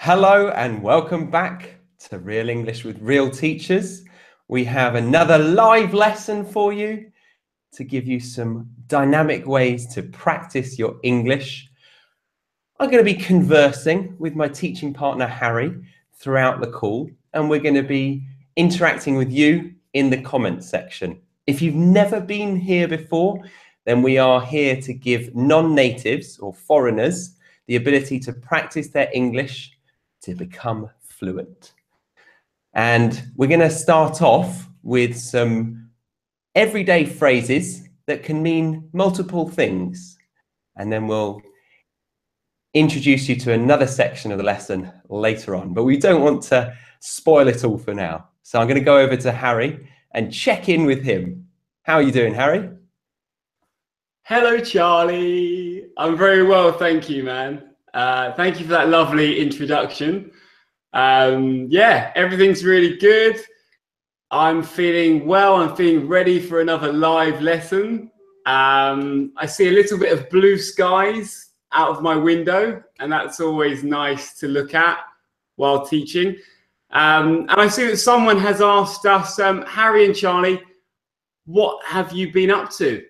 Hello and welcome back to Real English with Real Teachers. We have another live lesson for you to give you some dynamic ways to practice your English. I'm going to be conversing with my teaching partner, Harry, throughout the call, and we're going to be interacting with you in the comments section. If you've never been here before, then we are here to give non-natives or foreigners the ability to practice their English to become fluent. And we're going to start off with some everyday phrases that can mean multiple things. And then we'll introduce you to another section of the lesson later on. But we don't want to spoil it all for now. So I'm going to go over to Harry and check in with him. How are you doing, Harry? Hello, Charlie. I'm very well, thank you, man. Thank you for that lovely introduction. Yeah, everything's really good. I'm feeling well. I'm feeling ready for another live lesson. I see a little bit of blue skies out of my window, and that's always nice to look at while teaching. And I see that someone has asked us, Harry and Charlie, what have you been up to?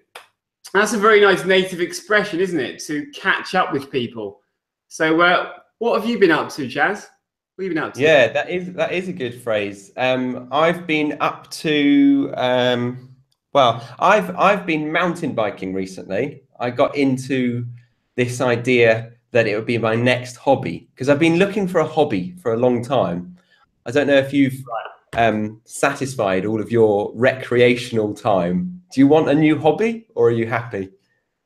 That's a very nice native expression, isn't it? To catch up with people. So what have you been up to, Jazz? What have you been up to? Yeah, that is a good phrase. I've been up to well, I've been mountain biking recently. I got into this idea that it would be my next hobby because I've been looking for a hobby for a long time. I don't know if you've satisfied all of your recreational time. Do you want a new hobby or are you happy?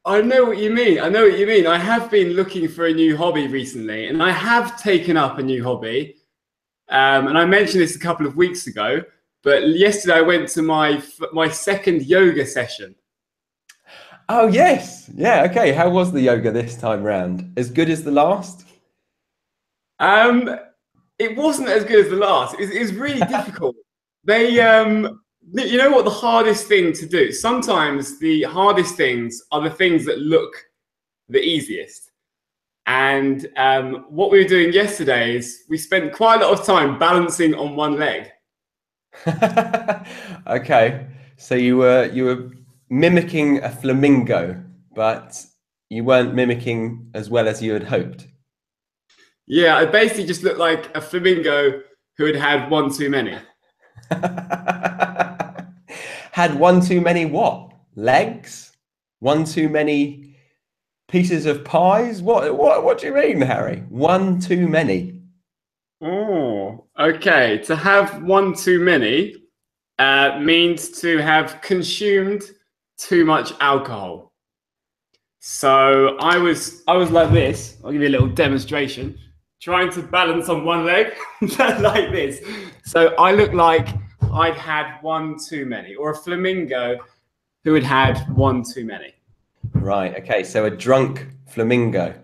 I know what you mean. I know what you mean. I have been looking for a new hobby recently, and I have taken up a new hobby. And I mentioned this a couple of weeks ago, but yesterday I went to my second yoga session. Oh, yes. Yeah, okay. How was the yoga this time round? As good as the last? It wasn't as good as the last. It was really difficult. You know what the hardest thing to do? Sometimes the hardest things are the things that look the easiest. And what we were doing yesterday is we spent quite a lot of time balancing on one leg. Okay, so you were mimicking a flamingo, but you weren't mimicking as well as you had hoped. Yeah, I basically just looked like a flamingo who had had one too many. Had one too many what? Legs? One too many pieces of pies? What do you mean, Harry? One too many. Oh, okay. To have one too many means to have consumed too much alcohol. So I was like this. I'll give you a little demonstration. Trying to balance on one leg like this. So I look like I'd had one too many, or a flamingo who had had one too many. Right. Okay. So a drunk flamingo.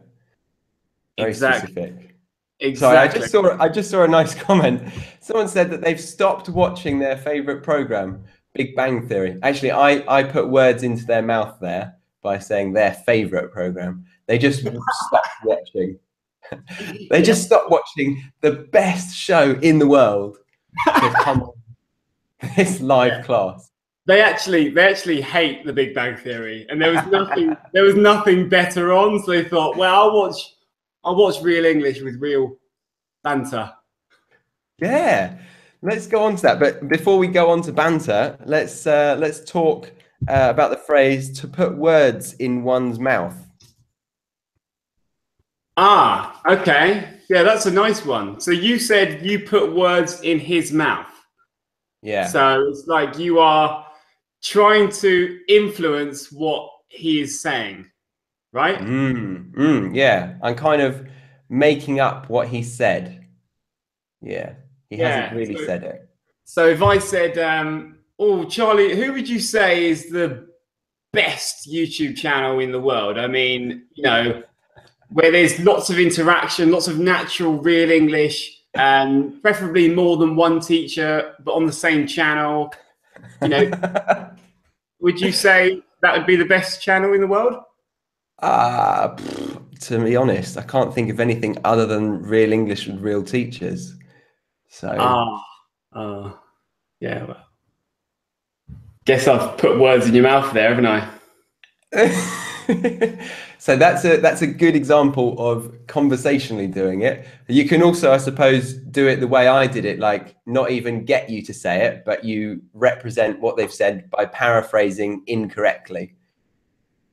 Very Exactly. specific. Exactly. Sorry, I just saw a nice comment. Someone said that they've stopped watching their favorite program, Big Bang Theory. Actually, I put words into their mouth there by saying their favorite program. They just stopped watching. They just stopped watching the best show in the world to come on this live class. They actually hate the Big Bang Theory, and there was nothing better on, so they thought, well, I'll watch Real English with real banter. Yeah, let's go on to that. But before we go on to banter, let's talk about the phrase to put words in one's mouth. Ah, okay. Yeah, that's a nice one. So you said you put words in his mouth. Yeah. So it's like you are trying to influence what he is saying, right? Yeah, I'm kind of making up what he said. Yeah, he hasn't really said it. So if I said, oh, Charlie, who would you say is the best YouTube channel in the world? I mean, you know, where there's lots of interaction, lots of natural, real English, and preferably more than one teacher, but on the same channel. You know, would you say that would be the best channel in the world? to be honest, I can't think of anything other than real English with real teachers. So yeah. Well, guess I've put words in your mouth there, haven't I? so that's a good example of conversationally doing it. You can also, I suppose, do it the way I did it, like not even get you to say it, but you represent what they've said by paraphrasing incorrectly.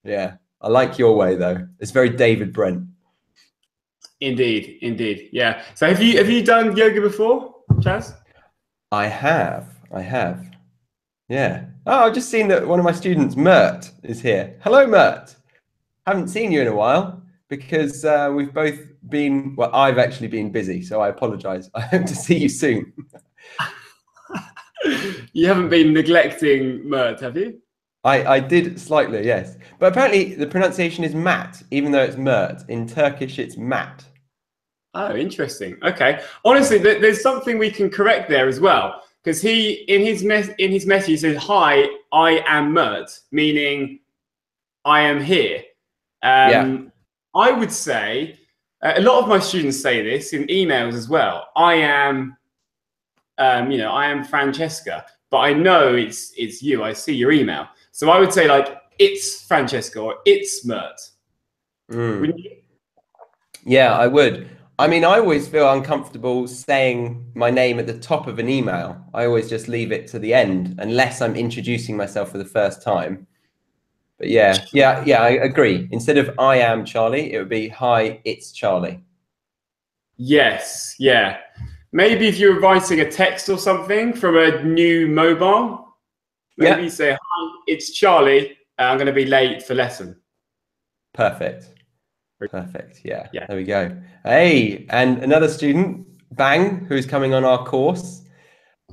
Yeah, I like your way though. It's very David Brent. Indeed, indeed. Yeah. So have you done yoga before, Chaz? I have. Yeah. Oh, I've just seen that one of my students, Mert, is here. Hello, Mert. Haven't seen you in a while because we've both been, well, I've actually been busy, so I apologize. I hope to see you soon. You haven't been neglecting Mert, have you? I did slightly, yes. But apparently the pronunciation is Matt, even though it's Mert. In Turkish, it's Matt. Oh, interesting. Okay. Honestly, there's something we can correct there as well. Because he, in his message, he says, "Hi, I am Mert," meaning I am here. Yeah. I would say, a lot of my students say this in emails as well. I am, I am Francesca, but I know it's you. I see your email. So I would say like, it's Francesca or it's Mert. Wouldn't you? Yeah, I would. I mean, I always feel uncomfortable saying my name at the top of an email. I always just leave it to the end, unless I'm introducing myself for the first time. But yeah, I agree. Instead of I am Charlie, it would be hi, it's Charlie. Yes, yeah. Maybe if you're writing a text or something from a new mobile, maybe you say, "Hi, it's Charlie. I'm going to be late for lesson." Perfect. Yeah, there we go. Hey, and another student, Bang, who's coming on our course,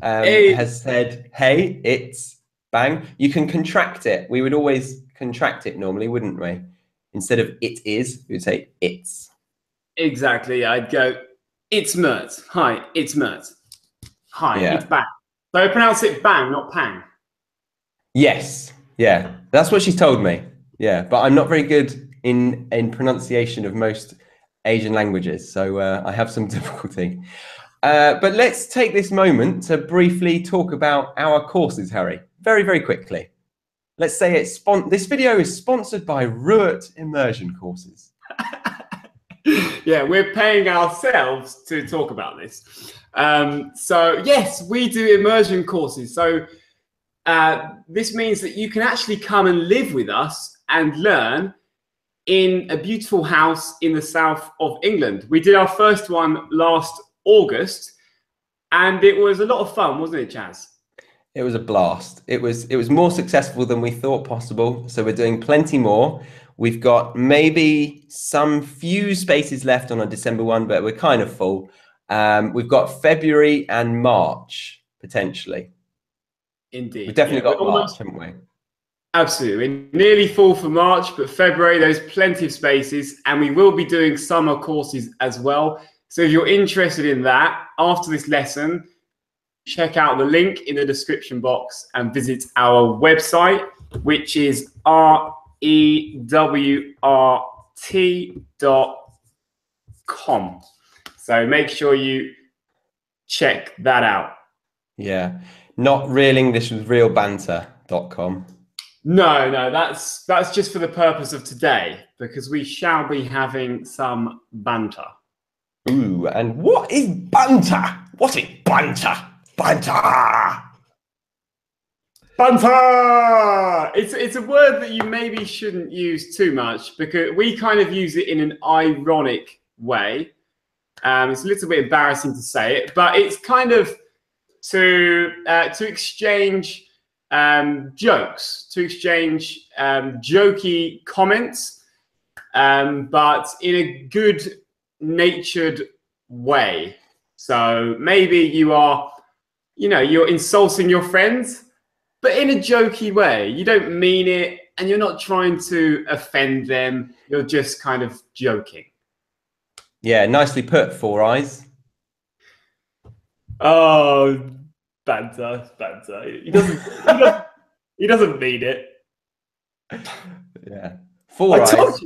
has said, hey, it's Bang. You can contract it. We would always contract it normally, wouldn't we? Instead of it is, we'd say it's. Exactly. I'd go, "It's Mert. Hi, it's Mert. Hi, it's Bang." So I pronounce it Bang, not Pang. Yes. Yeah. That's what she's told me. Yeah. But I'm not very good in pronunciation of most Asian languages. So I have some difficulty. But let's take this moment to briefly talk about our courses, Harry. Very, very quickly. Let's say this video is sponsored by Ruot Immersion courses. Yeah, we're paying ourselves to talk about this. So yes, we do immersion courses. So this means that you can actually come and live with us and learn in a beautiful house in the south of England. We did our first one last August, and it was a lot of fun, wasn't it, Chaz? It was a blast. It was more successful than we thought possible. So we're doing plenty more. We've got maybe some few spaces left on a December one, but we're kind of full. We've got February and March, potentially. Indeed. We've definitely got March, haven't we? Absolutely. We're nearly full for March, but February, there's plenty of spaces, and we will be doing summer courses as well. So if you're interested in that, after this lesson, check out the link in the description box and visit our website, which is rewrt.com. So make sure you check that out. Yeah, not real English with real banter.com. No, that's just for the purpose of today, because we shall be having some banter. Ooh, and what is banter? What is banter? Banter! Banter! It's a word that you maybe shouldn't use too much, because we kind of use it in an ironic way. It's a little bit embarrassing to say it, but it's kind of to exchange jokes, to exchange jokey comments, but in a good-natured way. So maybe you're insulting your friends, but in a jokey way. You don't mean it, and you're not trying to offend them. You're just kind of joking. Yeah, nicely put, Four Eyes. Oh, banter. He doesn't mean it. Yeah. Four Eyes.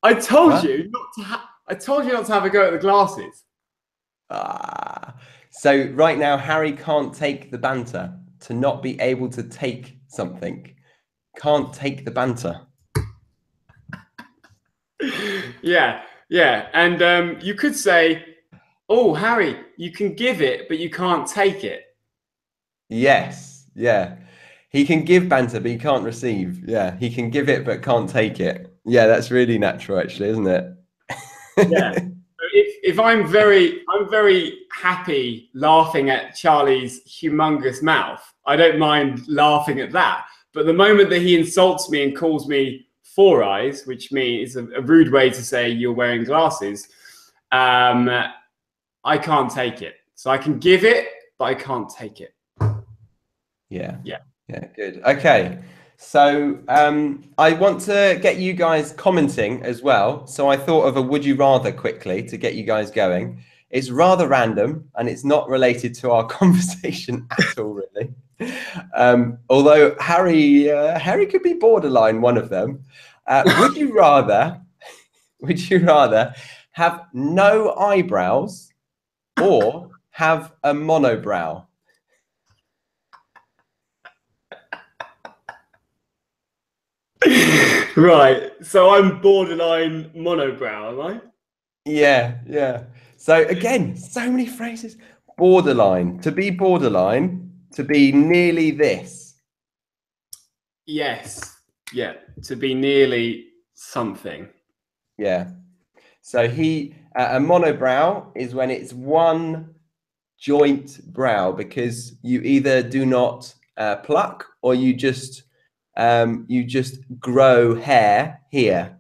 I told What? you not to have. I told you not to have a go at the glasses. Ah. So right now, Harry can't take the banter. To not be able to take something. Can't take the banter. Yeah, yeah. And you could say, "Oh, Harry, you can give it, but you can't take it." Yes. Yeah. He can give banter, but he can't receive. Yeah. He can give it, but can't take it. Yeah, that's really natural, actually, isn't Yeah. it? If I'm very happy laughing at Charlie's humongous mouth, I don't mind laughing at that. But the moment that he insults me and calls me four eyes, which means a rude way to say you're wearing glasses, I can't take it. So I can give it, but I can't take it. Yeah. Yeah. Yeah, good. Okay. So I want to get you guys commenting as well. So I thought of a would you rather quickly to get you guys going. It's rather random and it's not related to our conversation at all, really. Although Harry could be borderline one of them. Would you rather have no eyebrows or have a monobrow? Right. So I'm borderline monobrow, am I? Yeah, yeah. So again, so many phrases. Borderline, to be nearly this. Yes. Yeah. To be nearly something. Yeah. So a monobrow is when it's one joint brow because you either do not pluck or you just grow hair here.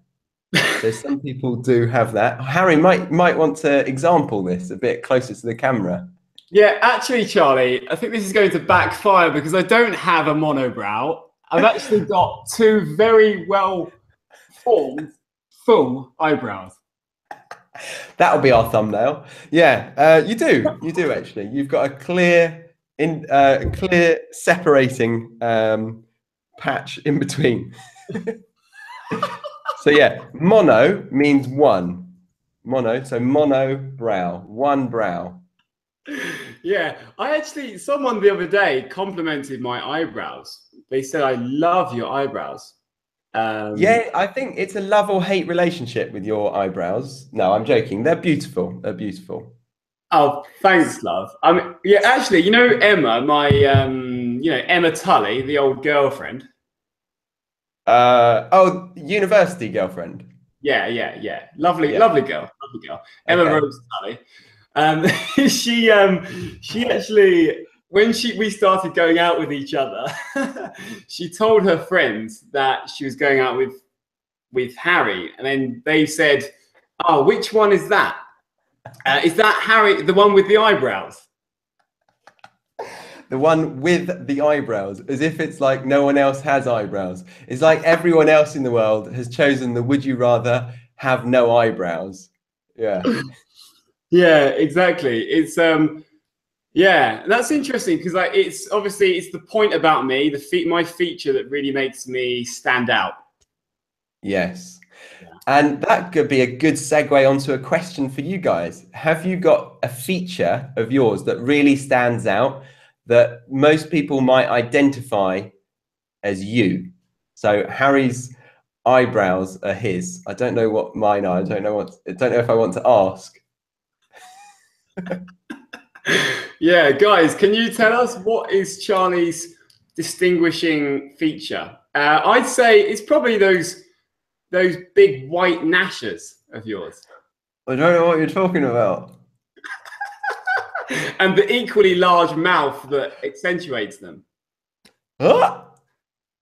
So some people do have that. Harry might want to example this a bit closer to the camera. Yeah, actually, Charlie, I think this is going to backfire because I don't have a monobrow. I've actually got two very well formed, full eyebrows. That'll be our thumbnail. Yeah, you do actually. You've got a clear separating patch in between. So yeah, mono means one. Mono, so mono brow, one brow. Yeah, someone the other day complimented my eyebrows. They said, I love your eyebrows. Yeah, I think it's a love or hate relationship with your eyebrows. No, I'm joking. They're beautiful. They're beautiful. Oh, thanks, love. I mean, yeah, actually, you know Emma, Emma Tully, the old girlfriend. University girlfriend. Yeah. Lovely, Yeah. lovely girl. Emma Okay. Rose Tully. Um, she actually, when we started going out with each other, she told her friends that she was going out with Harry, and then they said, "Oh, which one is that? Is that Harry, the one with the eyebrows?" The one with the eyebrows, as if it's like no one else has eyebrows. It's like everyone else in the world has chosen the would you rather have no eyebrows. Yeah. Yeah, exactly. It's yeah, that's interesting because it's obviously it's the point about me, my feature that really makes me stand out. Yes. And that could be a good segue onto a question for you guys. Have you got a feature of yours that really stands out that most people might identify as you? So Harry's eyebrows are his. I don't know what mine are. I don't know if I want to ask. Yeah, guys, can you tell us what is Charlie's distinguishing feature? I'd say it's probably those big white gnashers of yours. I don't know what you're talking about. And the equally large mouth that accentuates them. What?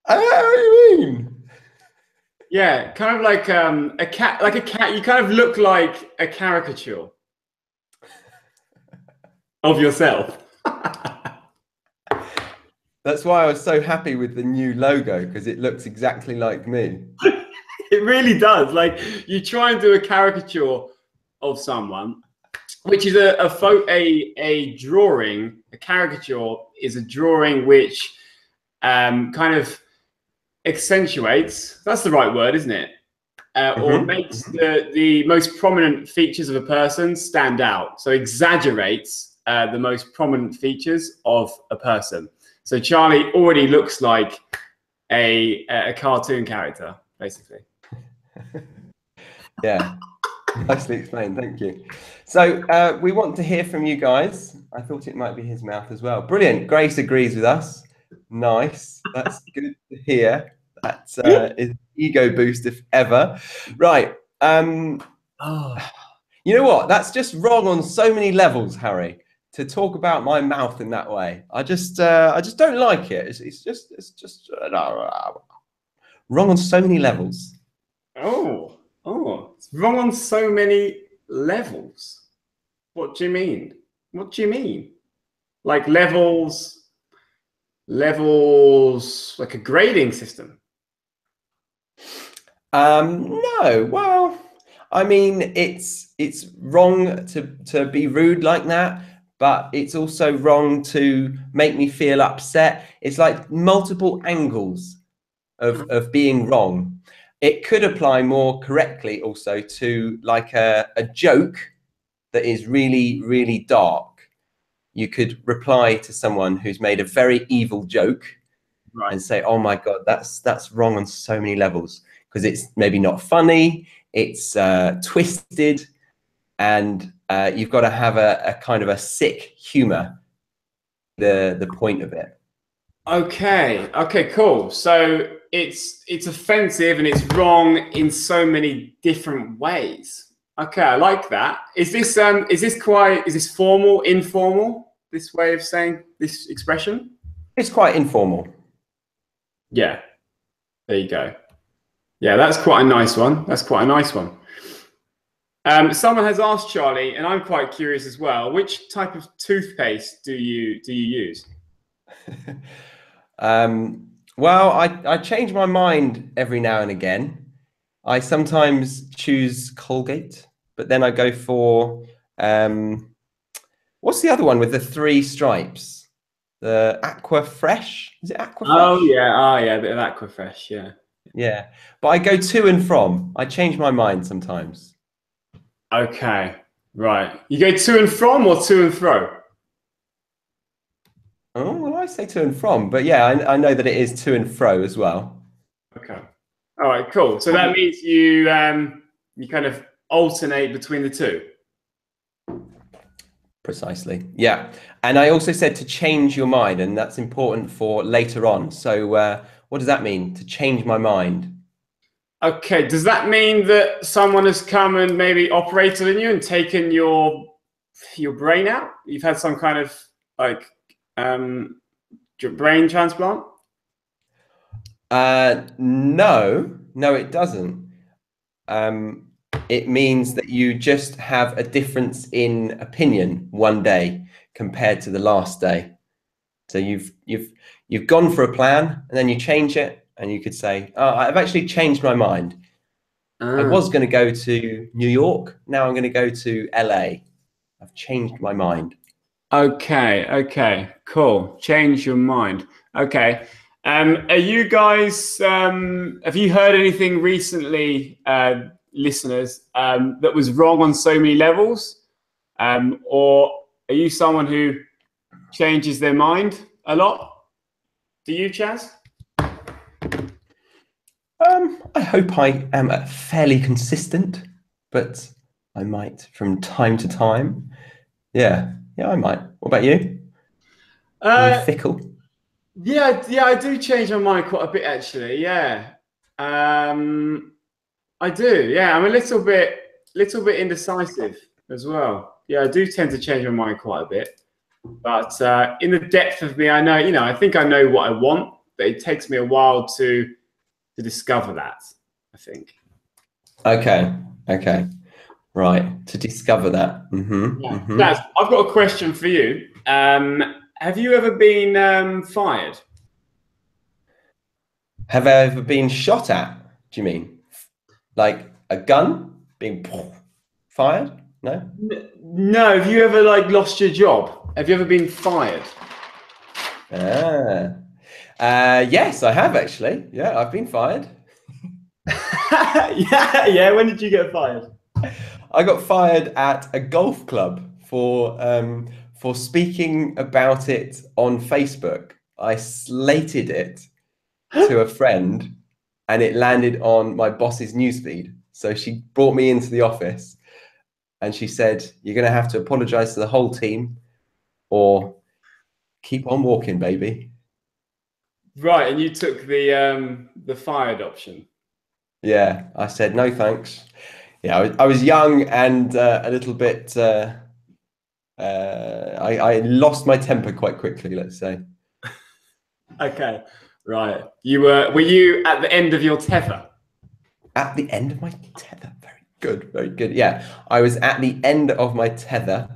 I don't know what you mean. Yeah, kind of like a cat. You kind of look like a caricature of yourself. That's why I was so happy with the new logo, because it looks exactly like me. It really does. Like you try and do a caricature of someone, which is a drawing. A caricature is a drawing which kind of accentuates. That's the right word, isn't it? or makes the most prominent features of a person stand out. So exaggerates the most prominent features of a person. So Charlie already looks like a cartoon character, basically. Yeah, nicely explained. Thank you. So we want to hear from you guys. I thought it might be his mouth as well. Brilliant. Grace agrees with us. Nice. That's good to hear. That's is ego boost if ever. Right. You know what? That's just wrong on so many levels, Harry. To talk about my mouth in that way, I just don't like it. It's just wrong on so many levels. Oh, it's wrong on so many levels. What do you mean? What do you mean? Like levels, like a grading system? No. Well, I mean, it's wrong to be rude like that, but it's also wrong to make me feel upset. It's like multiple angles of being wrong. It could apply more correctly also to like a joke that is really, really dark. You could reply to someone who's made a very evil joke and say, oh my God, that's wrong on so many levels, because it's maybe not funny, it's twisted, and you've got to have a kind of a sick humor, the point of it. Okay, cool. So it's offensive and it's wrong in so many different ways. Okay, I like that. Is this formal, informal, this way of saying this expression? It's quite informal. Yeah, there you go. Yeah, that's quite a nice one. Someone has asked Charlie, and I'm quite curious as well, which type of toothpaste do you use? Well, I change my mind every now and again. I sometimes choose Colgate, but then I go for what's the other one with the 3 stripes? The Aqua Fresh? Is it Aqua Fresh? Oh yeah, a bit of Aqua Fresh, yeah. Yeah, but I go to and from. I change my mind sometimes. Okay, right. You go to and from or to and fro? Oh, well, I say to and from, but yeah, I know that it is to and fro as well. Okay. All right, cool. So that means you kind of alternate between the two. Precisely. Yeah. And I also said to change your mind, and that's important for later on. So what does that mean, to change my mind? Okay. Does that mean that someone has come and maybe operated on you and taken your brain out? You've had some kind of like brain transplant? No, it doesn't. It means that you just have a difference in opinion one day compared to the last day. So you've gone for a plan and then you change it, and you could say, oh, I've actually changed my mind. I was going to go to New York. Now I'm going to go to LA. I've changed my mind. Okay, cool. Change your mind. Okay. Are you guys, have you heard anything recently, listeners, that was wrong on so many levels? Or are you someone who changes their mind a lot? Do you, Chaz? I hope I am fairly consistent, but I might from time to time. Yeah, I might. What about you? Are you fickle? Yeah, I do change my mind quite a bit, actually. Yeah, I do. Yeah, I'm a little bit indecisive as well. Yeah, I do tend to change my mind quite a bit. But in the depth of me, I know, I think I know what I want, but it takes me a while to discover that, I think. Okay. Right, to discover that. Now, I've got a question for you. Have you ever been fired? Have I ever been shot at? Do you mean like a gun being fired? No. No. Have you ever lost your job? Have you ever been fired? Yes, I have actually. Yeah, I've been fired. Yeah, yeah. When did you get fired? I got fired at a golf club for speaking about it on Facebook. I slated it to a friend, and it landed on my boss's newsfeed. So she brought me into the office, and she said, "You're going to have to apologize to the whole team, or keep on walking, baby." Right, and you took the fired option. Yeah, I said no thanks. Yeah, I was young and a little bit. I lost my temper quite quickly, let's say. Okay, right. Were you at the end of your tether? At the end of my tether. Very good, very good. Yeah, I was at the end of my tether,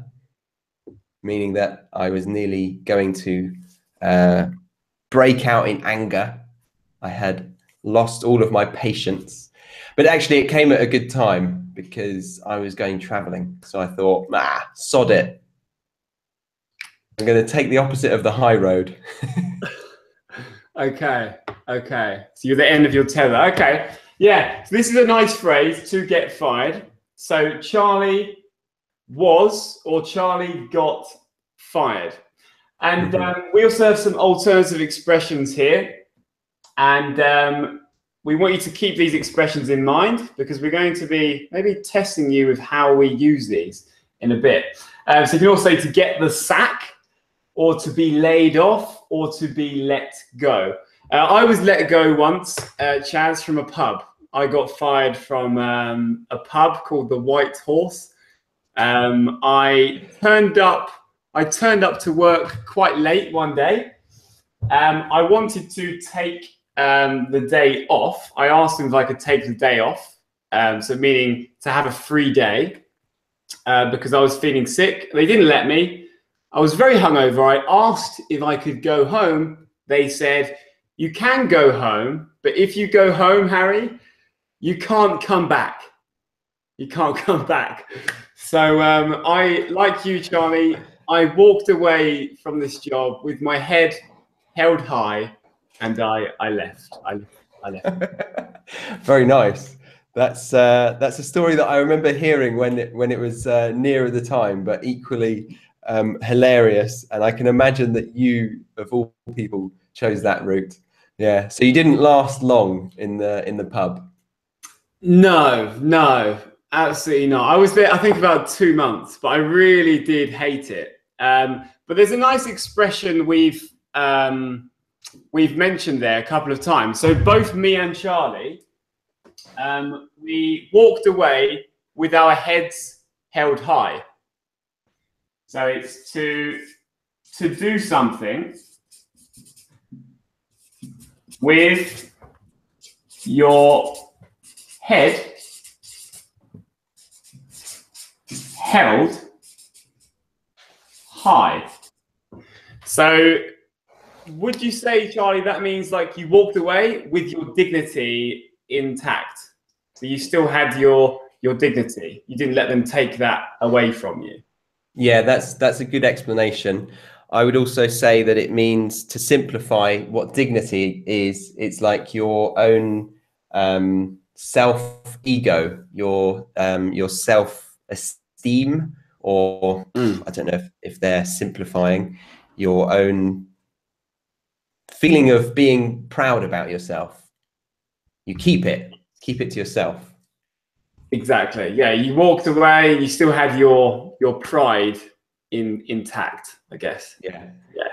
meaning that I was nearly going to break out in anger. I had lost all of my patience. But actually, it came at a good time because I was going traveling. So I thought, sod it. I'm going to take the opposite of the high road. Okay, okay. So you're the end of your tether. Okay, yeah. So this is a nice phrase, to get fired. So Charlie was, or Charlie got fired. And we also have some alternative expressions here. And we want you to keep these expressions in mind because we're going to be maybe testing you with how we use these in a bit. So you can also say to get the sack, or to be laid off, or to be let go. I was let go once, Chaz, from a pub. I got fired from a pub called the White Horse. I turned up to work quite late one day. I wanted to take the day off. I asked them if I could take the day off, so meaning to have a free day, because I was feeling sick. They didn't let me. I was very hungover. I asked if I could go home. They said, "You can go home, but if you go home, Harry, you can't come back. You can't come back." So I, like you, Charlie, I walked away from this job with my head held high, and I left. I left. Very nice. That's a story that I remember hearing when it was nearer the time, but equally hilarious. And I can imagine that you, of all people, chose that route. Yeah. So you didn't last long in the pub. No, absolutely not. I was there, I think, about 2 months, but I really did hate it. But there's a nice expression we've mentioned there a couple of times. So both me and Charlie, we walked away with our heads held high. So it's to do something with your head held high. So would you say, Charlie, that means like you walked away with your dignity intact? So you still had your dignity. You didn't let them take that away from you. Yeah, that's a good explanation. I would also say that it means, to simplify what dignity is, it's like your own self-ego, your self-esteem, or I don't know if they're simplifying, your own feeling of being proud about yourself. You keep it to yourself. Exactly. Yeah, you walked away and you still had your pride intact, I guess. Yeah. Yeah.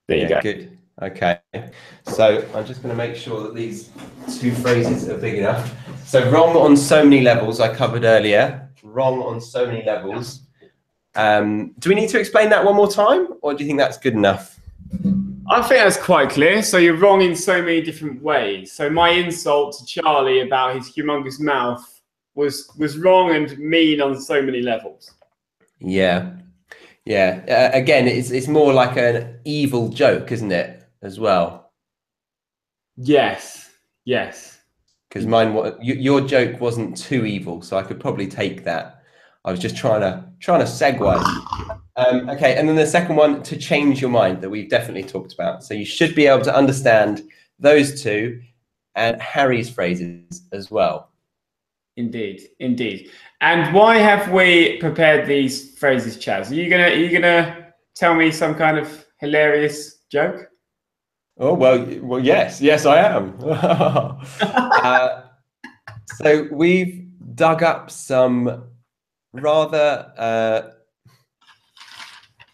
There you go. Good. Okay. So I'm just going to make sure that these two phrases are big enough. So wrong on so many levels, I covered earlier. Wrong on so many levels. Do we need to explain that one more time, or do you think that's good enough? I think that's quite clear. So you're wrong in so many different ways. So my insult to Charlie about his humongous mouth was wrong and mean on so many levels. Yeah. Again, it's more like an evil joke, isn't it, as well? Yes. Because your joke wasn't too evil, so I could probably take that. I was just trying to segue. Okay, and then the second one, to change your mind, that we've definitely talked about. So you should be able to understand those two and Harry's phrases as well. Indeed, indeed. And why have we prepared these phrases, Chaz? Are you gonna tell me some kind of hilarious joke? Oh, well, yes, I am. So we've dug up some rather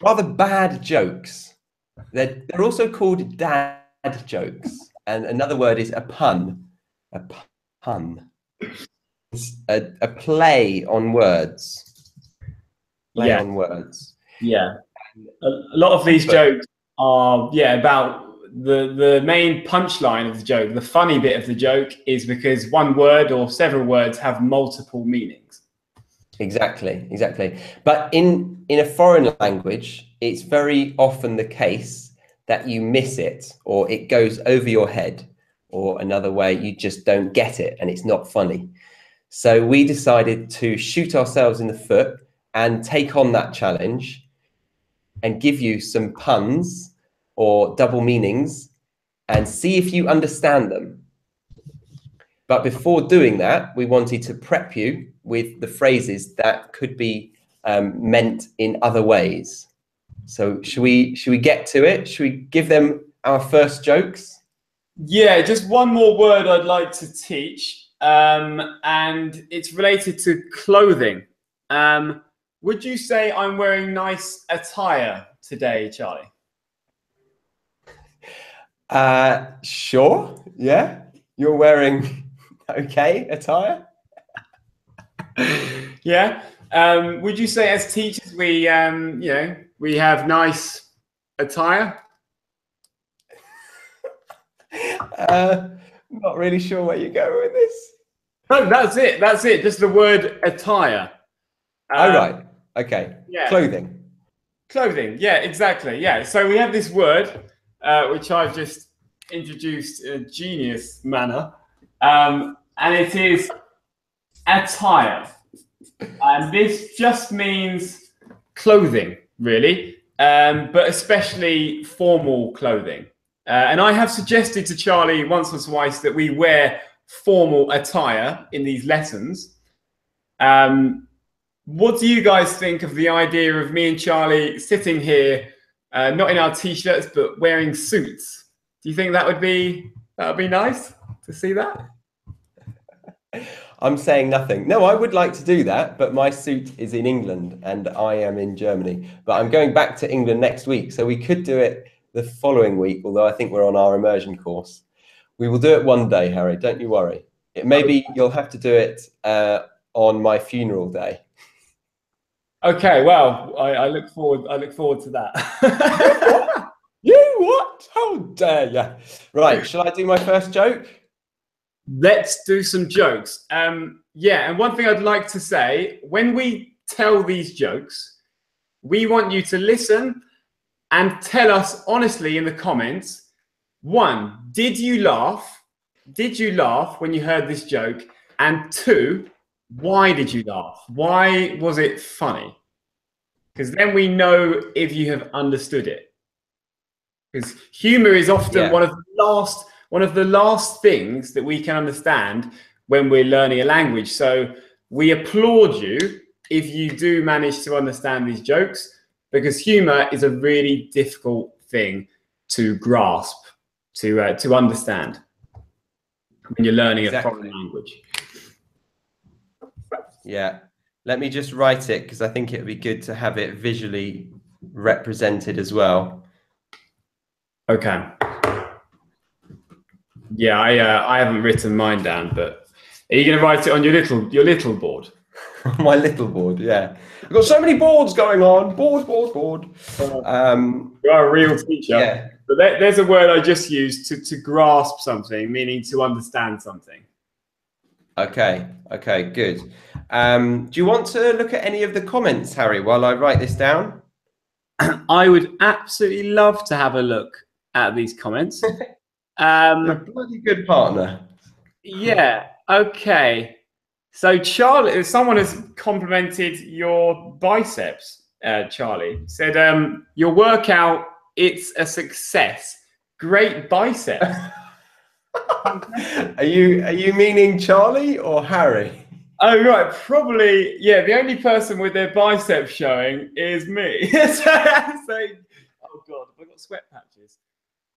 bad jokes. They're also called dad jokes, and another word is a pun. A pun. It's a play on words. Play on words. Yeah. A lot of these jokes are about the main punchline of the joke. The funny bit of the joke is because one word or several words have multiple meanings. Exactly. But in a foreign language, it's very often the case that you miss it, or it goes over your head, or another way, you just don't get it and it's not funny. So we decided to shoot ourselves in the foot and take on that challenge and give you some puns or double meanings and see if you understand them. But before doing that, we wanted to prep you with the phrases that could be meant in other ways. So should we get to it? Should we give them our first jokes? Yeah, just one more word I'd like to teach, and it's related to clothing. Would you say I'm wearing nice attire today, Charlie? Sure. Yeah, you're wearing okay attire. Yeah. Would you say as teachers we we have nice attire? Not really sure where you're going with this. No, that's it. Just the word attire. Oh, right. Okay. Yeah. Clothing. Yeah, exactly. Yeah. So we have this word, which I've just introduced in a genius manner, and it is attire. And this just means clothing, really, but especially formal clothing. And I have suggested to Charlie once or twice that we wear formal attire in these lessons. What do you guys think of the idea of me and Charlie sitting here, not in our t-shirts, but wearing suits? Do you think that would be nice to see that? I'm saying nothing. No, I would like to do that, but my suit is in England and I am in Germany. But I'm going back to England next week, so we could do it the following week, although I think we're on our immersion course. We will do it one day, Harry, don't you worry. Maybe you'll have to do it on my funeral day. Okay, well, I look forward to that. You what? How dare you? Right, shall I do my first joke? Let's do some jokes. Yeah, and one thing I'd like to say, when we tell these jokes, we want you to listen and tell us honestly in the comments, one, did you laugh? Did you laugh when you heard this joke? And two, why did you laugh? Why was it funny? Because then we know if you have understood it. Because humor is often one of the last things that we can understand when we're learning a language. So we applaud you if you do manage to understand these jokes, because humor is a really difficult thing to grasp, to understand when you're learning a foreign language. Yeah, let me just write it because I think it would be good to have it visually represented as well. Okay. Yeah, I haven't written mine down, but are you going to write it on your little board? My little board, yeah. I've got so many boards going on. Board. You are a real teacher. Yeah. But there's a word I just used to grasp something, meaning to understand something. Okay, good. Do you want to look at any of the comments, Harry, while I write this down? I would absolutely love to have a look at these comments. You're a bloody good partner. Yeah, okay. So Charlie, someone has complimented your biceps, Charlie. Said, your workout, it's a success. Great biceps. Are you meaning Charlie or Harry? Oh, right, probably, yeah, the only person with their biceps showing is me. So, oh, God, have I got sweat patches?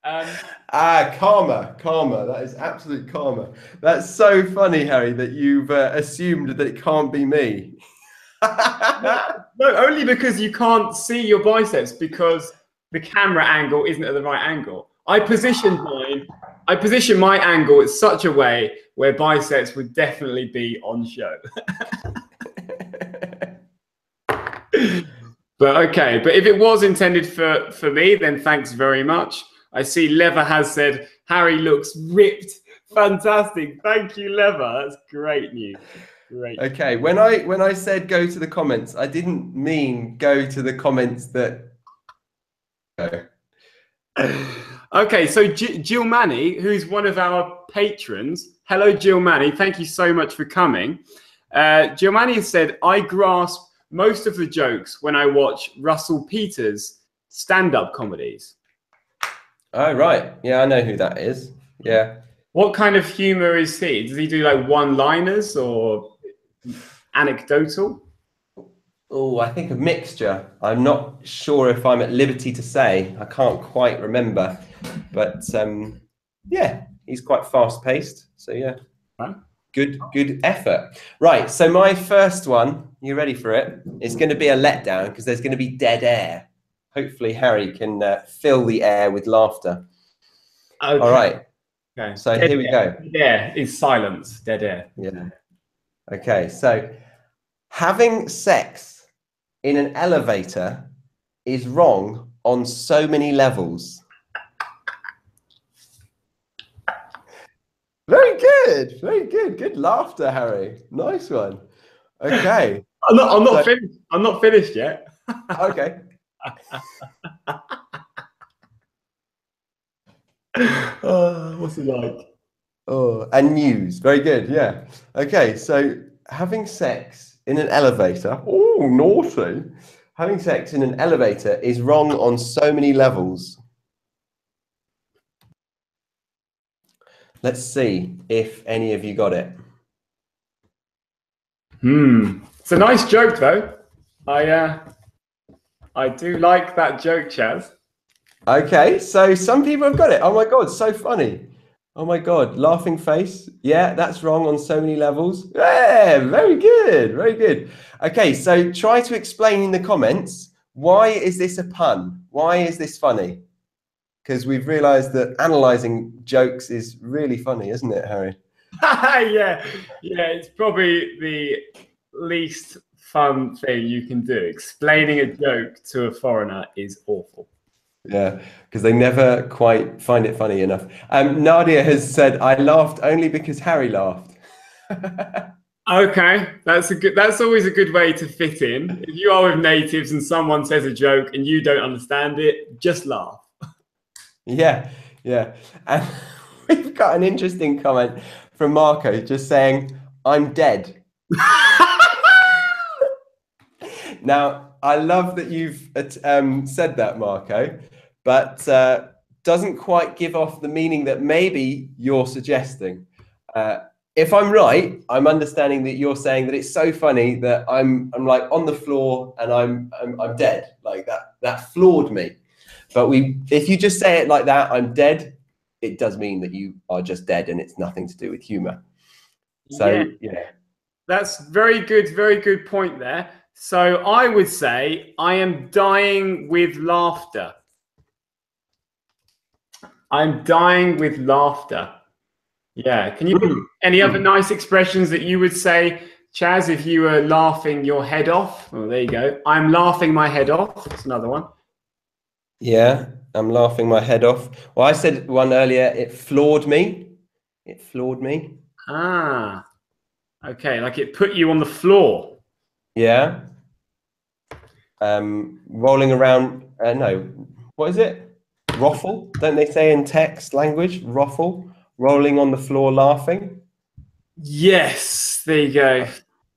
Karma. That is absolute karma. That's so funny, Harry, that you've assumed that it can't be me. No, only because you can't see your biceps because the camera angle isn't at the right angle. I position my angle in such a way where biceps would definitely be on show. But okay, but if it was intended for me, then thanks very much. I see Lever has said, Harry looks ripped. Fantastic. Thank you, Lever. That's great news. Great. Okay, when I said go to the comments, I didn't mean go to the comments that... Okay, so Jill Manny, who's one of our patrons. Hello, Jill Manny. Thank you so much for coming. Jill Manny has said, I grasp most of the jokes when I watch Russell Peters' stand-up comedies. Oh, right. Yeah, I know who that is. Yeah. What kind of humor is he? Does he do like one-liners or anecdotal? Oh, I think a mixture. I'm not sure if I'm at liberty to say. I can't quite remember. But yeah, he's quite fast-paced. So yeah, Huh? Good effort. Right, so my first one, you ready for it? It's going to be a letdown because there's going to be dead air. Hopefully Harry can fill the air with laughter. Okay. All right. Okay. So here we go. Yeah, it's silence. Dead air. Yeah. Okay, so having sex in an elevator is wrong on so many levels. Very good. Very good. Good laughter, Harry. Nice one. Okay. I'm not finished. I'm not finished yet. Okay. What's it like? Oh, and news. Very good. Yeah. Okay. So having sex in an elevator. Oh, naughty. Having sex in an elevator is wrong on so many levels. Let's see if any of you got it. It's a nice joke, though. I do like that joke, Chaz. Okay, so some people have got it. Oh my God, so funny. Oh my God, laughing face. Yeah, that's wrong on so many levels. Yeah, very good, very good. Okay, so try to explain in the comments, why is this a pun? Why is this funny? Because we've realized that analyzing jokes is really funny, isn't it, Harry? Yeah, it's probably the least fun thing you can do. Explaining a joke to a foreigner is awful. Yeah, because they never quite find it funny enough. Nadia has said, I laughed only because Harry laughed. Okay, that's always a good way to fit in. If you are with natives and someone says a joke and you don't understand it, just laugh. Yeah. And we've got an interesting comment from Marco just saying, I'm dead. Now, I love that you've said that, Marco, but doesn't quite give off the meaning that maybe you're suggesting. If I'm right, I'm understanding that you're saying that it's so funny that I'm like on the floor and I'm dead. Like that floored me. But if you just say it like that, I'm dead, it does mean that you are just dead and it's nothing to do with humor. So, yeah. That's very good point there. So I would say I am dying with laughter. I'm dying with laughter. Yeah. Can you think any other nice expressions that you would say, Chaz, if you were laughing your head off? Oh, there you go. I'm laughing my head off. That's another one. Yeah, I'm laughing my head off. Well, I said one earlier, it floored me. It floored me. Ah, okay. Like it put you on the floor. Yeah. Rolling around, no, what is it? Ruffle, don't they say in text language? Ruffle, rolling on the floor laughing. Yes, there you go.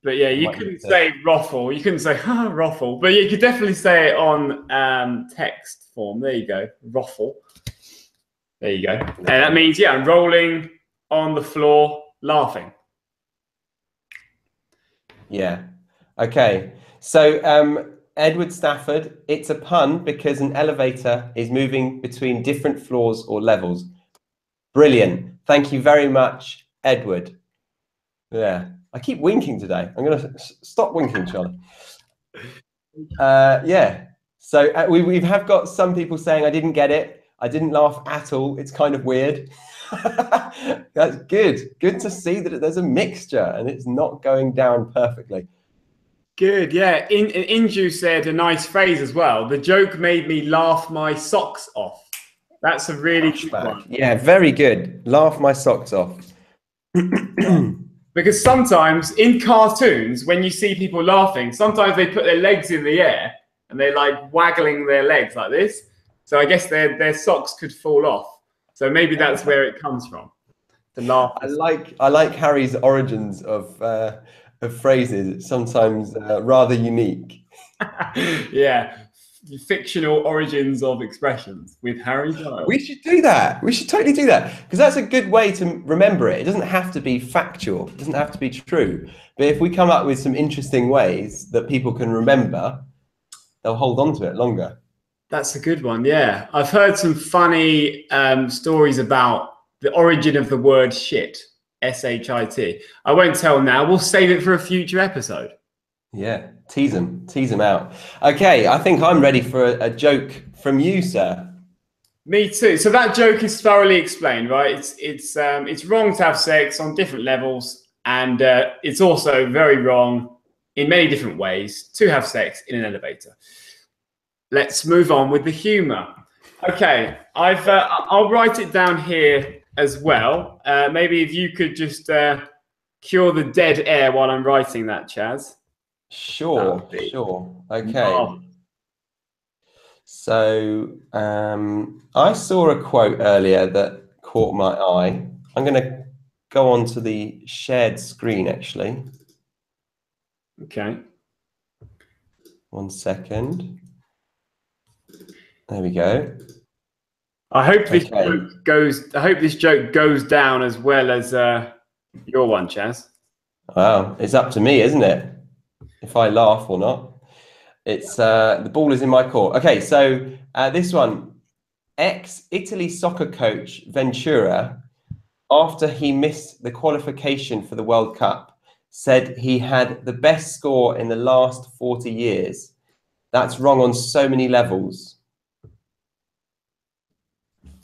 But yeah, you couldn't say ruffle. You couldn't say ruffle. But you could definitely say it on text form. There you go, ruffle. There you go. And that means, yeah, I'm rolling on the floor laughing. Yeah. Okay. So Edward Stafford, it's a pun because an elevator is moving between different floors or levels. Brilliant. Thank you very much, Edward. Yeah. I keep winking today. I'm going to stop winking, Charlie. Yeah. So we have got some people saying I didn't get it. I didn't laugh at all. It's kind of weird. That's good. Good to see that there's a mixture and it's not going down perfectly. Good, yeah. Inju said a nice phrase as well. The joke made me laugh my socks off. That's a really good one. Yeah, very good. Laugh my socks off. Because sometimes in cartoons, when you see people laughing, sometimes they put their legs in the air and they're like waggling their legs like this. So I guess their socks could fall off. So maybe that's where it comes from. The laugh. I like Harry's origins of phrases. It's sometimes rather unique. Yeah. Fictional origins of expressions with Harry Giles. We should do that. We should totally do that because that's a good way to remember it. It doesn't have to be factual. It doesn't have to be true. But if we come up with some interesting ways that people can remember, they'll hold on to it longer. That's a good one. Yeah. I've heard some funny stories about the origin of the word shit, S-H-I-T. I won't tell now. We'll save it for a future episode. Yeah, tease them out. Okay, I think I'm ready for a joke from you, sir. Me too. So that joke is thoroughly explained, right? It's wrong to have sex on different levels, and it's also very wrong in many different ways to have sex in an elevator. Let's move on with the humor. Okay, I'll write it down here as well. Maybe if you could just cure the dead air while I'm writing that, Chaz. Sure. Okay. Oh. So I saw a quote earlier that caught my eye. I'm going to go on to the shared screen, actually. Okay. 1 second. There we go. I hope this joke goes down as well as your one, Chaz. Wow, it's up to me, isn't it? If I laugh or not. It's the ball is in my court. Okay, so this one, ex-Italy soccer coach Ventura, after he missed the qualification for the World Cup, said he had the best score in the last 40 years. That's wrong on so many levels.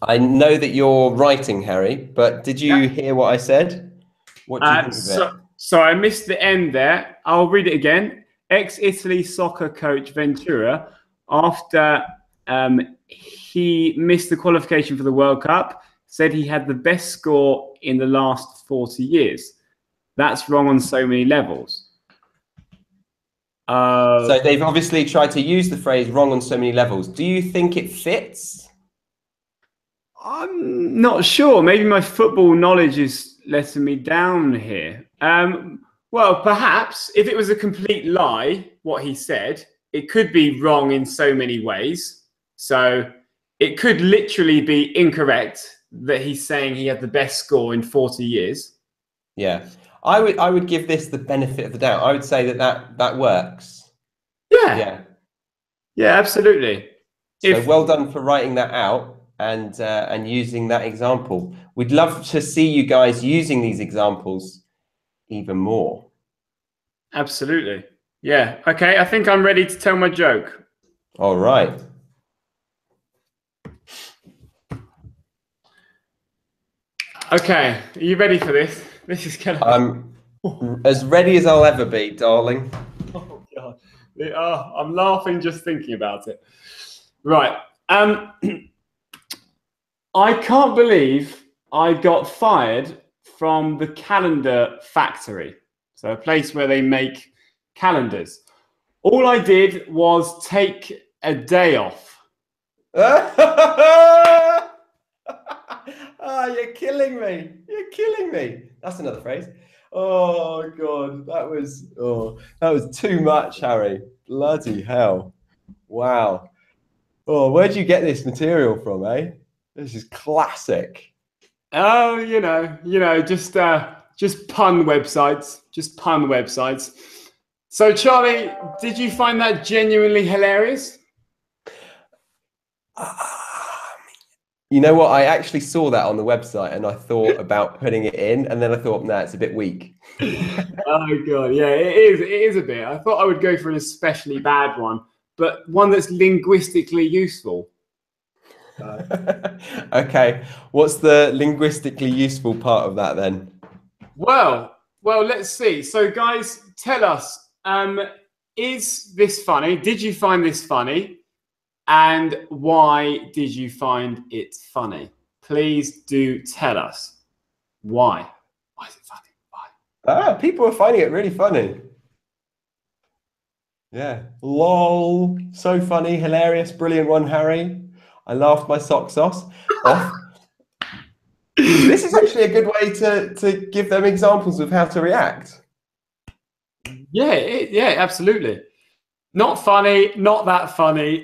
I know that you're writing, Harry, but did you hear what I said? What do you think of it? So I missed the end there. I'll read it again. Ex-Italy soccer coach Ventura, after he missed the qualification for the World Cup, said he had the best score in the last 40 years. That's wrong on so many levels. So they've obviously tried to use the phrase wrong on so many levels. Do you think it fits? I'm not sure. Maybe my football knowledge is letting me down here. Well, perhaps if it was a complete lie, what he said, it could be wrong in so many ways. So it could literally be incorrect that he's saying he had the best score in 40 years. Yeah, I would give this the benefit of the doubt. I would say that works. Yeah, absolutely. So well done for writing that out and using that example. We'd love to see you guys using these examples even more. Absolutely. Yeah. Okay, I think I'm ready to tell my joke. All right. Okay, are you ready for this? This is gonna I'm as ready as I'll ever be, darling. Oh God. I'm laughing just thinking about it. Right. I can't believe I got fired from the calendar factory. So a place where they make calendars. All I did was take a day off. Oh, you're killing me. You're killing me. That's another phrase. Oh God, that was too much, Harry. Bloody hell. Wow. Oh, where'd you get this material from, eh? This is classic. Oh, just pun websites, just pun websites. So, Charlie, did you find that genuinely hilarious? You know what? I actually saw that on the website and I thought about putting it in, and then I thought, nah, it's a bit weak. Oh god, yeah, it is. It is a bit. I thought I would go for an especially bad one, but one that's linguistically useful. Okay, what's the linguistically useful part of that then? Well, let's see. So, guys, tell us, is this funny? Did you find this funny? And why did you find it funny? Please do tell us why. Why is it funny? Why? People are finding it really funny. Yeah, lol, so funny, hilarious, brilliant one, Harry. I laughed my socks off. This is actually a good way to give them examples of how to react. Yeah, yeah, absolutely. Not funny, not that funny.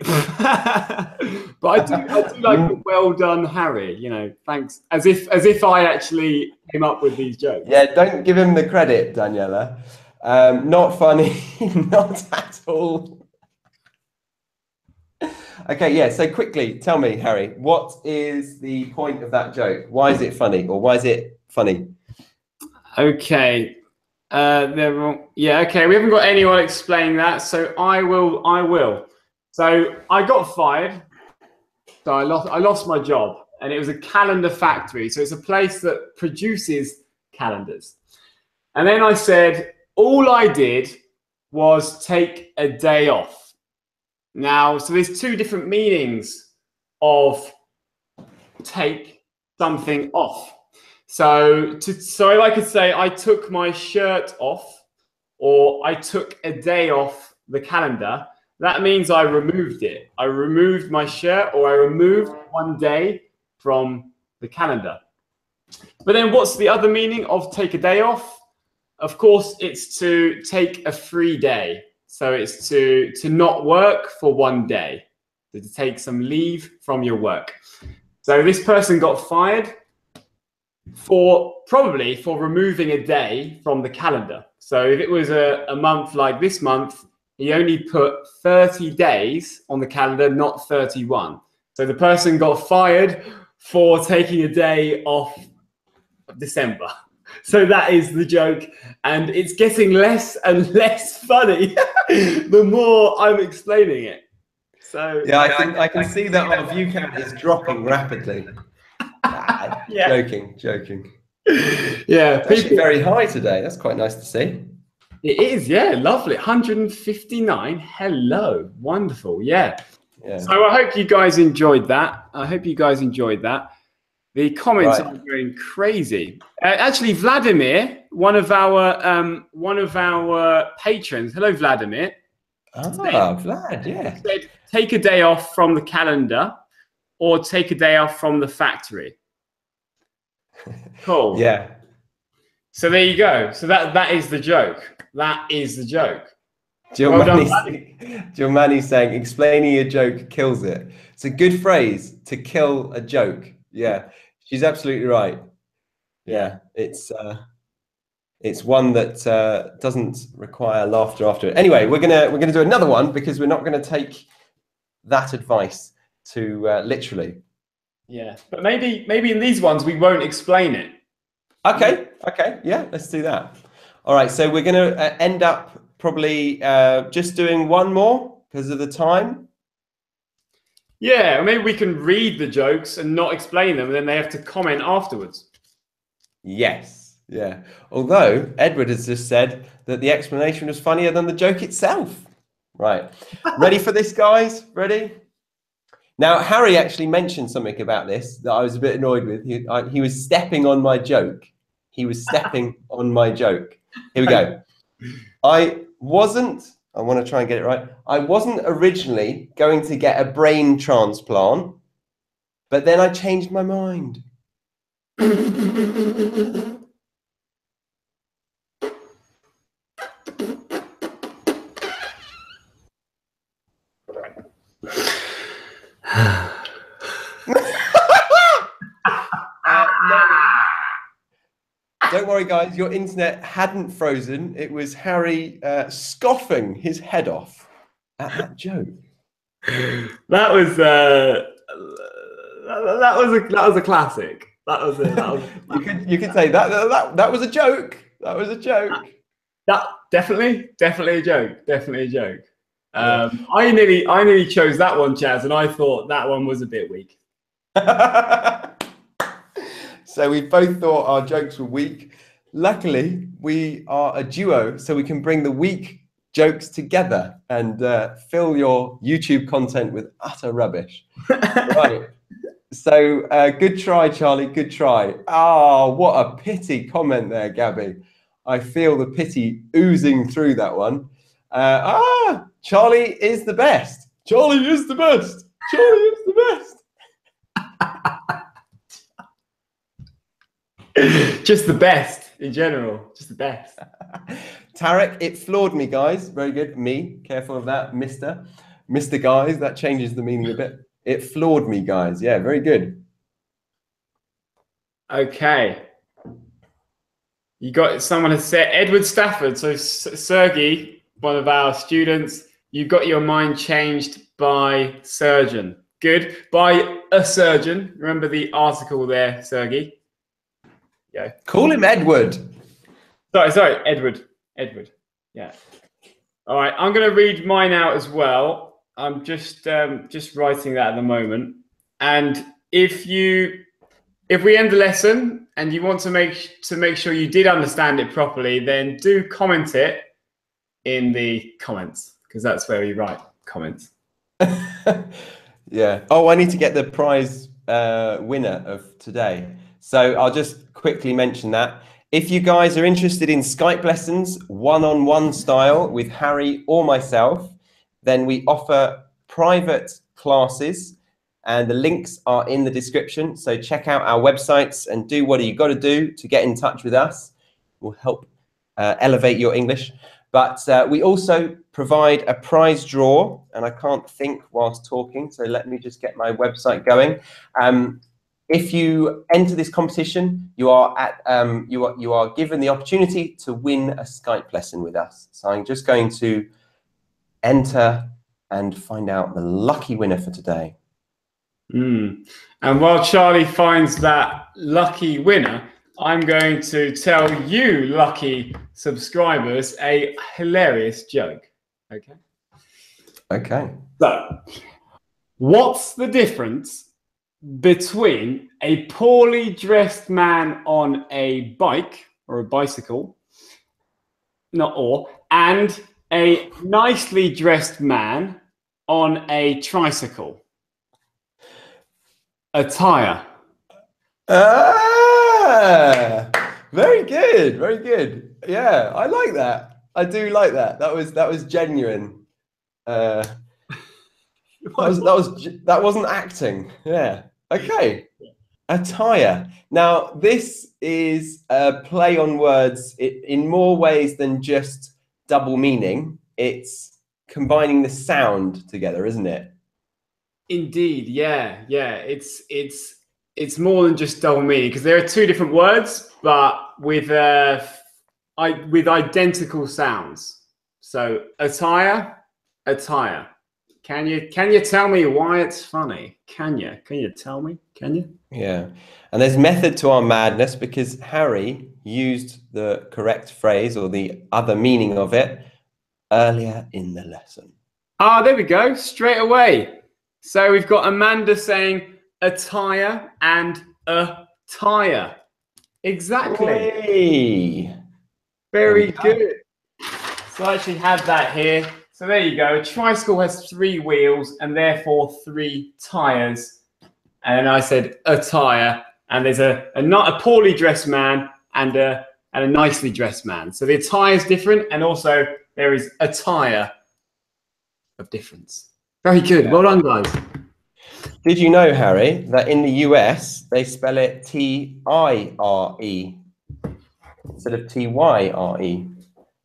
But I do like the well done, Harry. Thanks. As if I actually came up with these jokes. Yeah, don't give him the credit, Daniela. Not funny, not at all. Okay, yeah, so quickly, tell me, Harry, what is the point of that joke? Why is it funny, or why is it funny? Okay. Okay, we haven't got anyone explaining that, so I will. So I got fired. So I lost my job, and it was a calendar factory. So it's a place that produces calendars. And then I said, all I did was take a day off. Now, so there's two different meanings of take something off. So I could say I took my shirt off, or I took a day off the calendar. That means I removed it. I removed my shirt, or I removed one day from the calendar. But then what's the other meaning of take a day off? Of course, it's to take a free day. So it's to not work for one day, to take some leave from your work. So this person got fired probably for removing a day from the calendar. So if it was a month like this month, he only put 30 days on the calendar, not 31. So the person got fired for taking a day off December. So that is the joke, and it's getting less and less funny the more I'm explaining it. So yeah, I can see that our view count is dropping rapidly. Yeah. Joking. Yeah, it's actually very high today. That's quite nice to see. It is, yeah, lovely. 159. Hello, wonderful. Yeah. So I hope you guys enjoyed that. The comments are going crazy. Actually, Vladimir, one of our patrons. Hello, Vladimir. Vlad, yeah. Said, take a day off from the calendar, or take a day off from the factory. Cool. Yeah. So there you go. So that is the joke. That is the joke. Giovanni's saying, explaining a joke kills it. It's a good phrase, to kill a joke. Yeah. She's absolutely right. Yeah, it's one that doesn't require laughter after it. Anyway, we're gonna do another one, because we're not going to take that advice too literally. Yeah, but maybe in these ones we won't explain it. Okay, yeah, let's do that. All right, so we're going to end up probably just doing one more because of the time. Yeah, or maybe we can read the jokes and not explain them, and then they have to comment afterwards. Yes, yeah. Although Edward has just said that the explanation was funnier than the joke itself. Right. Ready for this, guys? Ready? Now, Harry actually mentioned something about this that I was a bit annoyed with. He was stepping on my joke. He was stepping on my joke. Here we go. I want to try and get it right. I wasn't originally going to get a brain transplant, but then I changed my mind. worry, guys. Your internet hadn't frozen. It was Harry scoffing his head off at that joke. That was a classic. That was you could say that was a joke. That was a joke. That definitely a joke. Definitely a joke. I nearly chose that one, Chaz, and I thought that one was a bit weak. So we both thought our jokes were weak. Luckily, we are a duo, so we can bring the weak jokes together and fill your YouTube content with utter rubbish. Right. So good try, Charlie. Good try. Oh, what a pity comment there, Gabby. I feel the pity oozing through that one. Charlie is the best. Charlie is the best. Charlie is the best. Just the best in general. Just the best. Tarek, it floored me, guys. Very good. Me, careful of that. Mr. Guys, that changes the meaning a bit. It floored me, guys. Yeah, very good. Okay. You got someone has said Edward Stafford. So Sergey, one of our students, you got your mind changed by surgeon. Good. By a surgeon. Remember the article there, Sergey. Yeah. Call him Edward. Sorry, Edward. Yeah. All right. I'm going to read mine out as well. I'm just writing that at the moment. And if we end the lesson and you want to make sure you did understand it properly, then do comment it in the comments, because that's where we write comments. Yeah. Oh, I need to get the prize winner of today. So I'll just quickly mention that. If you guys are interested in Skype lessons, one-on-one style with Harry or myself, then we offer private classes and the links are in the description. So check out our websites and do what you got to do to get in touch with us. We'll help elevate your English. But we also provide a prize draw, and I can't think whilst talking, so let me just get my website going. If you enter this competition, you are given the opportunity to win a Skype lesson with us. So I'm just going to enter and find out the lucky winner for today. And while Charlie finds that lucky winner, I'm going to tell you, lucky subscribers, a hilarious joke. Okay. Okay. So, what's the difference between a poorly dressed man on a bike or a bicycle, and a nicely dressed man on a tricycle? Attire. Very good, very good. Yeah, I like that. I do like that. That was genuine. That wasn't acting. Yeah. Okay. Attire. Now, this is a play on words in more ways than just double meaning. It's combining the sound together, isn't it? Indeed, yeah. It's more than just double meaning, because there are two different words, but with identical sounds. So attire. Can you tell me why it's funny? Can you tell me? Can you? Yeah. And there's method to our madness, because Harry used the correct phrase or the other meaning of it earlier in the lesson. Ah, there we go. Straight away. So we've got Amanda saying attire and attire. Exactly. Hey. Very good. So I actually have that here. So there you go. A tricycle has 3 wheels and therefore 3 tires. And I said attire, and there's a poorly dressed man and a nicely dressed man. So the attire is different, and also there is attire of difference. Very good. Yeah. Well done, guys. Did you know, Harry, that in the US they spell it T-I-R-E instead of T-Y-R-E?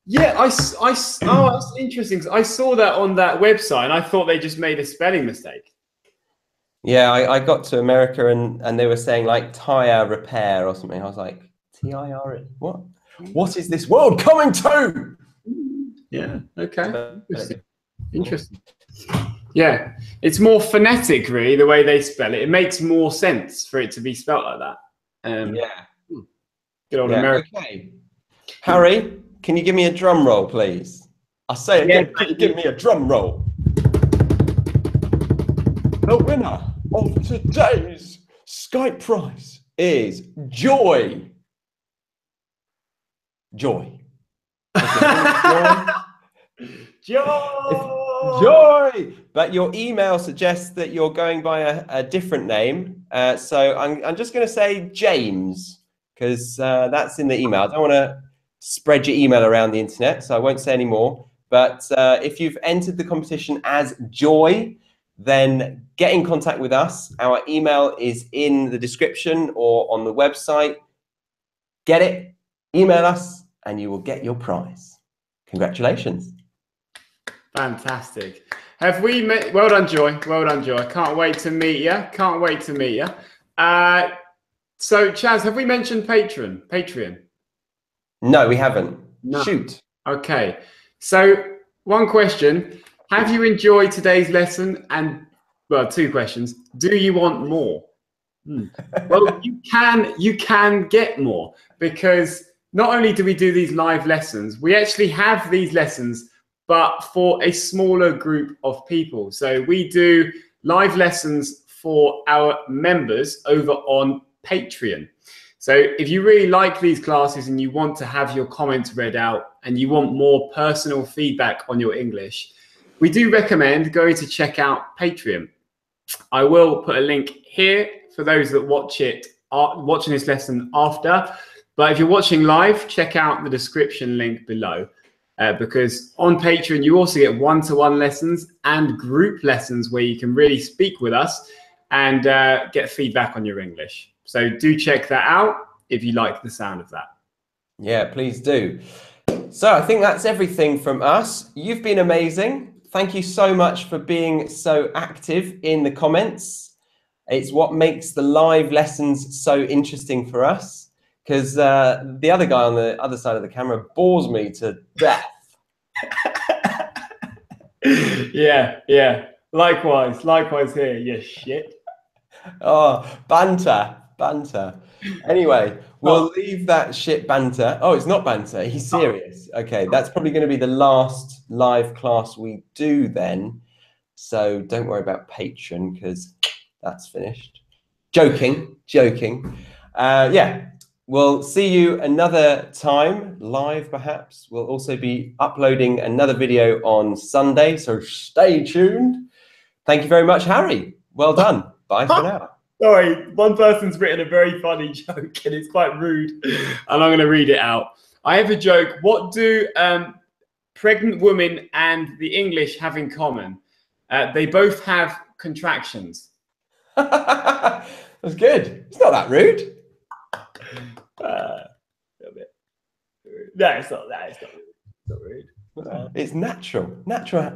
Yeah, oh, that's interesting. I saw that on that website, and I thought they just made a spelling mistake. Yeah, I got to America and they were saying like tire repair or something. I was like, T-I-R-E. What? What is this world coming to? Yeah. Okay. Interesting. Interesting. Yeah, it's more phonetic, really, the way they spell it. It makes more sense for it to be spelled like that. Yeah. Good old American. Okay. Harry, can you give me a drum roll, please? I say again, can you give me a drum roll? The winner of today's Skype prize is Joy. Joy. Joy. But your email suggests that you're going by a different name. So I'm just going to say James, because that's in the email. I don't want to spread your email around the internet, so I won't say any more. But if you've entered the competition as Joy, then get in contact with us. Our email is in the description or on the website. Get it, email us, and you will get your prize. Congratulations. Fantastic. Have we met? Well done, Joy. Well done, Joy. Can't wait to meet you. Can't wait to meet you. So, Chaz, have we mentioned Patreon? No, we haven't. No. Shoot. Okay. So, one question. Have you enjoyed today's lesson? And, well, two questions. Do you want more? Well, you can get more, because not only do we do these live lessons, we actually have these lessons, but for a smaller group of people. So we do live lessons for our members over on Patreon. So if you really like these classes and you want to have your comments read out and you want more personal feedback on your English, we do recommend going to check out Patreon. I will put a link here for those that watching this lesson after. But if you're watching live, check out the description link below. Because on Patreon, you also get one-to-one lessons and group lessons where you can really speak with us and get feedback on your English. So do check that out if you like the sound of that. Yeah, please do. So I think that's everything from us. You've been amazing. Thank you so much for being so active in the comments. It's what makes the live lessons so interesting for us, because the other guy on the other side of the camera bores me to death. Yeah. Likewise here, you shit. Oh, banter. Anyway, we'll leave that shit banter. Oh, it's not banter. He's serious. Okay, that's probably going to be the last live class we do then. So don't worry about Patreon, because that's finished. Joking. Yeah. We'll see you another time, live perhaps. We'll also be uploading another video on Sunday, so stay tuned. Thank you very much, Harry. Well done. Bye for now. Sorry, one person's written a very funny joke and it's quite rude, and I'm going to read it out. I have a joke. What do pregnant women and the English have in common? They both have contractions. That's good. It's not that rude. A bit. No, it's not that. It's not rude. It's natural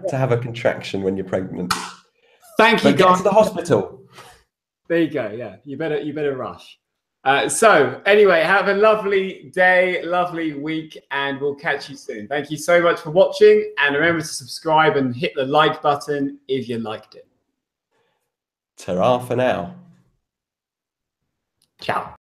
to have a contraction when you're pregnant. Thank you, guys. guys. Get to the hospital. There you go. Yeah, you better rush. So anyway, have a lovely day, lovely week, and we'll catch you soon. Thank you so much for watching, and remember to subscribe and hit the like button if you liked it. Ta-ra for now. Ciao.